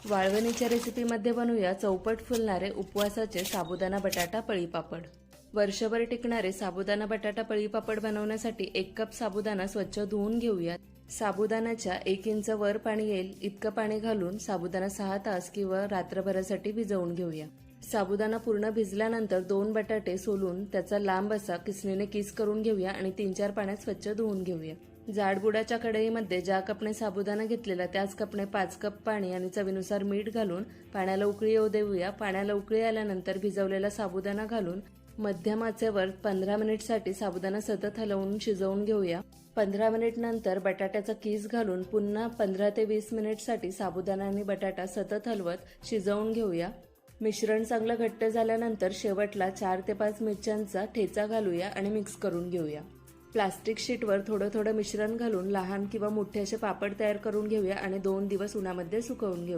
वाळवणीच्या रेसिपीमध्ये बनवूया चौपट फुलणारे उपवासाचे साबुदाणा बटाटा पळीपापड। वर्षभर टिकणारे साबुदाणा बटाटा पळीपापड बनवण्यासाठी 1 कप साबुदाणा स्वच्छ धुवून घेऊया। साबुदाण्याच्या 1 इंच वर पाणी येईल इतकं पाणी घालून साबुदाणा 6 तास किंवा रात्रभरासाठी भिजवून घेऊया। साबुदाणा पूर्ण भिजल्यानंतर 2 बटाटे सोलून त्याचा लांब असा किसणीने किस करून घेऊया आणि 3-4 पाण्यात स्वच्छ धुवून घेऊया। जाड बुडाच्या कढईमध्ये ज्या कपने साबुदाणा घेतलेला त्याच कपने 5 कप पाणी आणि चवीनुसार मीठ घालून पाण्याला उकळी येऊ देऊया। पाण्याला उकळी आल्यानंतर भिजवलेला साबुदाणा घालून मध्यम आचेवर 15 मिनिटसाठी साबुदाणा सतत हलवून शिजवून घेऊया। 15 मिनिट नंतर बटाट्याचा किस घालून पुन्हा 15 ते 20 मिनिटसाठी साबुदाणा आणि बटाटा सतत हलवत शिजवून घेऊया। मिश्रण चांगलं घट्ट झाल्यानंतर शेवटला 4 ते 5 मिरच्यांचा ठेचा घालूया आणि मिक्स करून घेऊया। प्लास्टिक शीटवर थोडं थोडं मिश्रण घालून लहान किंवा मोठे असे पापड तयार करून घेऊया आणि 2 दिवस उन्हामध्ये सुकवून घेऊया।